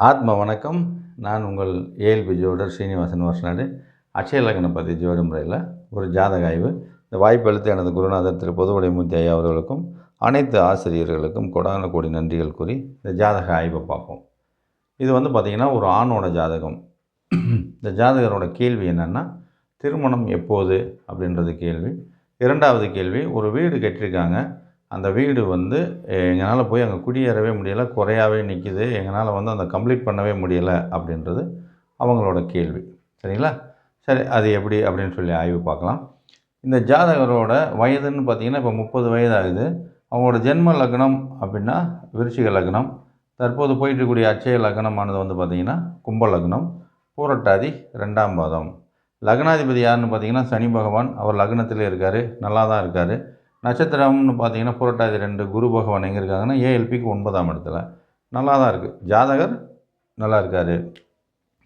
ஆத்ம வணக்கம். நான் உங்கள் ஏஎல்பி ஜோதிடர் ஸ்ரீனிவாசன் வருஷநாடு. அட்சய லக்ன பத்தி ஜோதிட முறையில் ஒரு ஜாதக ஆய்வு. இந்த வாய்ப்பு அளித்த எனது குருநாதர் திரு பொதுவுடைமூர்த்தி ஐயா அவர்களுக்கும் அனைத்து ஆசிரியர்களுக்கும் கோடான கோடி நன்றிகள் கூறி இந்த ஜாதக ஆய்வை பார்ப்போம். இது பார்த்திங்கன்னா ஒரு ஆணோட ஜாதகம். இந்த ஜாதகரோட கேள்வி என்னென்னா, திருமணம் எப்போது அப்படின்றது கேள்வி. இரண்டாவது கேள்வி, ஒரு வீடு கட்டியிருக்காங்க. அந்த வீடு எங்களால் போய் அங்கே குடியேறவே முடியலை, குறையாவே நிற்கிது, எங்களால் அதை கம்ப்ளீட் பண்ணவே முடியலை அப்படின்றது அவங்களோட கேள்வி. சரிங்களா? சரி, அது எப்படி அப்படின்னு சொல்லி ஆய்வு பார்க்கலாம். இந்த ஜாதகரோட வயதுன்னு பார்த்திங்கன்னா இப்போ 30 வயது ஆகுது. அவங்களோட ஜென்ம லக்னம் அப்படின்னா விருச்சிக லக்னம். தற்போது போயிட்டுக்கூடிய அட்சய லக்னமானது பார்த்திங்கன்னா கும்ப லக்னம், பூரட்டாதி 2ஆம் பாதம். லக்னாதிபதி யாருன்னு பார்த்திங்கன்னா சனி பகவான். அவர் லக்னத்திலே இருக்கார், நல்லா தான் இருக்கார். நட்சத்திரம்னு பார்த்தீங்கன்னா புரட்டாதி 2. குரு பகவான் எங்கே இருக்காங்கன்னா ஏஎல்பிக்கு 9ஆம் இடத்துல. நல்லா தான் இருக்குது, ஜாதகர் நல்லா இருக்கார்.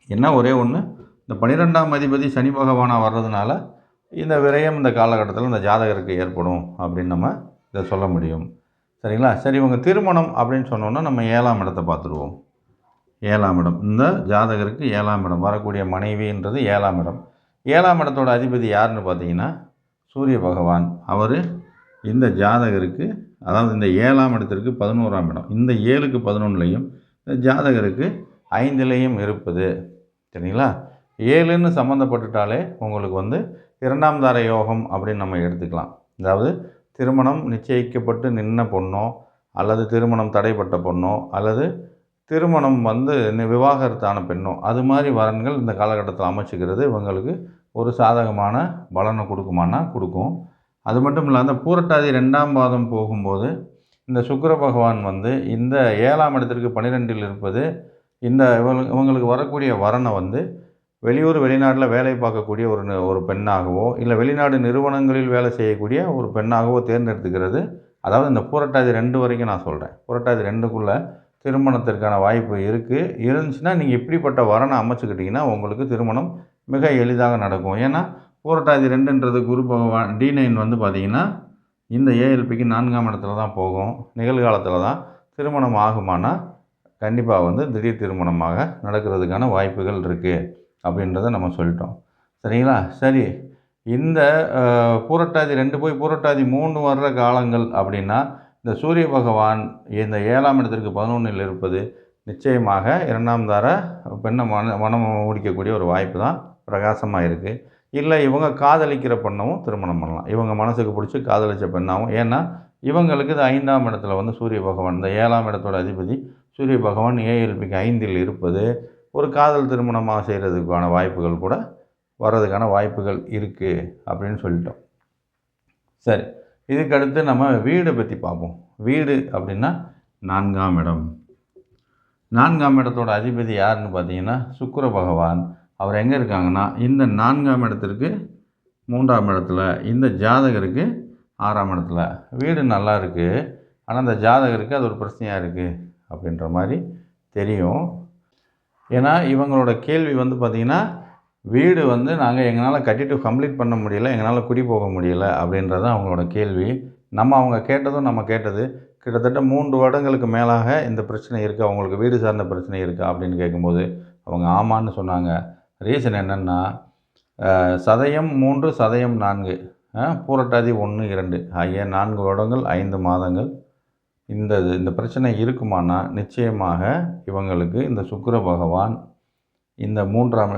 என்ன ஒரே ஒன்று, இந்த 12ஆம் அதிபதி சனி பகவானாக வர்றதுனால இந்த விரயம் இந்த காலகட்டத்தில் இந்த ஜாதகருக்கு ஏற்படும் அப்படின்னு நம்ம இதை சொல்ல முடியும். சரிங்களா? சரி, இவங்க திருமணம் அப்படின்னு சொன்னோன்னா நம்ம 7ஆம் இடத்தை பார்த்துருவோம். 7ஆம் இடம், இந்த ஜாதகருக்கு 7ஆம் இடம், வரக்கூடிய மனைவின்றது 7ஆம் இடம். 7ஆம் இடத்தோட அதிபதி யாருன்னு பார்த்தீங்கன்னா சூரிய பகவான். அவர் இந்த ஜாதகருக்கு, அதாவது இந்த 7ஆம் இடத்திற்கு 11ஆம் இடம், இந்த 7க்கு 11லையும் இந்த ஜாதகருக்கு 5லையும் இருப்பது. சரிங்களா? 7ன்னு சம்மந்தப்பட்டுட்டாலே உங்களுக்கு 2ஆம் தார யோகம் அப்படின்னு நம்ம எடுத்துக்கலாம். அதாவது திருமணம் நிச்சயிக்கப்பட்டு நின்ன பொண்ணோ, அல்லது திருமணம் தடைப்பட்ட பொண்ணோ, அல்லது திருமணம் விவாகரத்தான பெண்ணோ, அது மாதிரி வரன்கள் இந்த காலகட்டத்தில் அமைச்சிக்கிறது இவங்களுக்கு ஒரு சாதகமான பலனை கொடுக்குமானா கொடுக்கும். அது மட்டும் இல்லாத பூரட்டாதி 2ஆம் பாதம் போகும்போது இந்த சுக்கிர பகவான் இந்த 7ஆம் இடத்திற்கு 12ல் இருப்பது இந்த இவங்களுக்கு வரக்கூடிய வரனை வெளியூர் வெளிநாட்டில் வேலை பார்க்கக்கூடிய ஒரு பெண்ணாகவோ, இல்லை வெளிநாடு நிறுவனங்களில் வேலை செய்யக்கூடிய ஒரு பெண்ணாகவோ தேர்ந்தெடுத்துக்கிறது. அதாவது இந்த பூரட்டாதி 2 வரைக்கும் நான் சொல்கிறேன். பூரட்டாதி 2க்குள்ளே திருமணத்திற்கான வாய்ப்பு இருந்துச்சுன்னா நீங்கள் இப்படிப்பட்ட வரனை அமைச்சுக்கிட்டிங்கன்னா உங்களுக்கு திருமணம் மிக எளிதாக நடக்கும். ஏன்னா பூரட்டாதி 2ன்றது குரு பகவான் D9 பார்த்திங்கன்னா இந்த ஏஎல்பிக்கு 4ஆம் இடத்துல தான் போகும். நிகழ்காலத்தில் தான் திருமணம் ஆகுமானா கண்டிப்பாக திடீர் திருமணமாக நடக்கிறதுக்கான வாய்ப்புகள் இருக்குது அப்படின்றத நம்ம சொல்லிட்டோம். சரிங்களா? சரி, இந்த பூரட்டாதி 2 போய் பூரட்டாதி 3 வர்ற காலங்கள் அப்படின்னா இந்த சூரிய பகவான் இந்த 7ஆம் இடத்திற்கு 11ல் இருப்பது நிச்சயமாக 2ஆம் தார பெண்ணை மனம் முடிக்கக்கூடிய ஒரு வாய்ப்பு தான் பிரகாசமாக இருக்குது. இல்லை இவங்க காதலிக்கிற பெண்ணவும் திருமணம் பண்ணலாம். இவங்க மனசுக்கு பிடிச்சி காதலித்த பெண்ணாகவும். ஏன்னா இவங்களுக்கு இது 5ஆம் இடத்துல சூரிய பகவான், இந்த 7ஆம் இடத்தோட அதிபதி சூரிய பகவான் ஏஎல்பிக்கு 5ல் இருப்பது ஒரு காதல் திருமணமாக செய்கிறதுக்கான வாய்ப்புகள் கூட வர்றதுக்கான வாய்ப்புகள் இருக்குது அப்படின்னு சொல்லிட்டோம். சரி, இதுக்கடுத்து நம்ம வீடை பற்றி பார்ப்போம். வீடு அப்படின்னா 4ஆம் இடம். 4ஆம் இடத்தோட அதிபதி யாருன்னு பார்த்தீங்கன்னா சுக்கிர பகவான். அவர் எங்கே இருக்காங்கன்னா இந்த 4ஆம் இடத்திற்கு 3ஆம் இடத்துல, இந்த ஜாதகருக்கு 6ஆம் இடத்துல. வீடு நல்லா இருக்குது, ஆனால் இந்த ஜாதகருக்கு அது ஒரு பிரச்சனையாக இருக்குது அப்படின்ற மாதிரி தெரியும். ஏன்னா இவங்களோட கேள்வி பார்த்திங்கன்னா வீடு நாங்கள் எங்களால் கட்டிட்டு கம்ப்ளீட் பண்ண முடியலை, எங்களால் குடி போக முடியலை அப்படின்றது அவங்களோட கேள்வி. அவங்க கேட்டதும் நம்ம கேட்டது கிட்டத்தட்ட 3 வருடங்களுக்கு மேலாக இந்த பிரச்சனை இருக்குது, அவங்களுக்கு வீடு சார்ந்த பிரச்சனை இருக்குது அப்படின்னு கேட்கும்போது அவங்க ஆமான்னு சொன்னாங்க. ரீசன் என்னென்னா சதயம் 3 சதயம் 4, பூரட்டாதி 1 2 ஆகிய 4 வருடங்கள் 5 மாதங்கள் இந்த பிரச்சனை இருக்குமானா நிச்சயமாக இவங்களுக்கு இந்த சுக்கிர பகவான் இந்த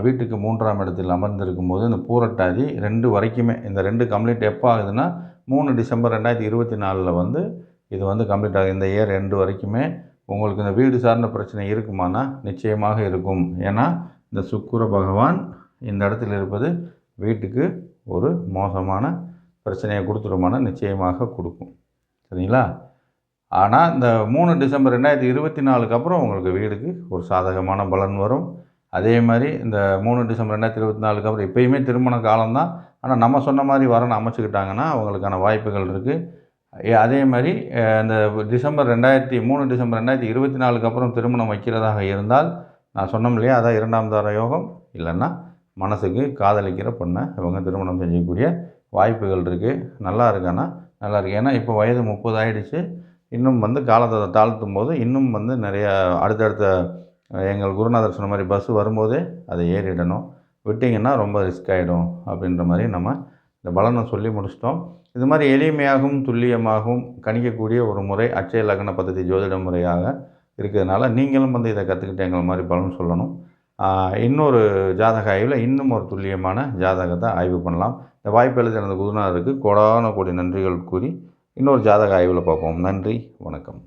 வீட்டுக்கு 3ஆம் இடத்தில் அமர்ந்திருக்கும் போது இந்த பூரட்டாதி 2 வரைக்குமே, இந்த 2 கம்ப்ளீட் எப்போ ஆகுதுன்னா 3 டிசம்பர் 2024 இது கம்ப்ளீட் ஆகுது. இந்த இயர் 2 வரைக்குமே உங்களுக்கு இந்த வீடு சார்ந்த பிரச்சனை இருக்குமானா நிச்சயமாக இருக்கும். ஏன்னா இந்த சுக்கிர பகவான் இந்த இடத்துல இருப்பது வீட்டுக்கு ஒரு மோசமான பிரச்சனையை கொடுத்துருமானா நிச்சயமாக கொடுக்கும். சரிங்களா? ஆனால் இந்த 3 டிசம்பர் 2024க்கு அப்புறம் உங்களுக்கு வீடுக்கு ஒரு சாதகமான பலன் வரும். அதே மாதிரி இந்த 3 டிசம்பர் 2024க்கு அப்புறம் எப்பயுமே திருமண காலம்தான். ஆனால் நம்ம சொன்ன மாதிரி வரணும் அமைச்சுக்கிட்டாங்கன்னா அவங்களுக்கான வாய்ப்புகள் இருக்குது. அதே மாதிரி இந்த 3 டிசம்பர் 2024க்கு அப்புறம் திருமணம் வைக்கிறதாக இருந்தால் நான் சொன்னோம் இல்லையா, அதான் 2ஆம் தார யோகம். இல்லைன்னா மனசுக்கு காதலிக்கிற பொண்ணை இவங்க திருமணம் செஞ்சக்கூடிய வாய்ப்புகள் இருக்குது. நல்லா இருக்கான்னா நல்லா இருக்குது. ஏன்னா இப்போ வயது 30 ஆகிடுச்சு. இன்னும் காலத்தை தாழ்த்தும் போது இன்னும் நிறையா அடுத்தடுத்த எங்கள் குருநாதர் சொன்ன மாதிரி பஸ்ஸு வரும்போதே அதை ஏறிடணும், விட்டிங்கன்னா ரொம்ப ரிஸ்க் ஆகிடும் அப்படின்ற மாதிரி நம்ம இந்த பலனை சொல்லி முடிச்சிட்டோம். இது மாதிரி எளிமையாகவும் துல்லியமாகவும் கணிக்கக்கூடிய ஒரு முறை அட்சய லக்ன பദ്ധதி ஜோதிட முறையாக இருக்கிறதுனால நீங்களும் வந்து இதை கற்றுக்கிட்டு எங்களை மாதிரி பலன் சொல்லணும். இன்னொரு ஜாதக ஆய்வில் இன்னும் ஒரு துல்லியமான ஜாதகத்தை ஆய்வு பண்ணலாம். இந்த வாய்ப்பு எழுதி எனது குருநாதருக்கு கோடான கோடி நன்றிகள் கூறி இன்னொரு ஜாதக ஆய்வில் பார்ப்போம். நன்றி, வணக்கம்.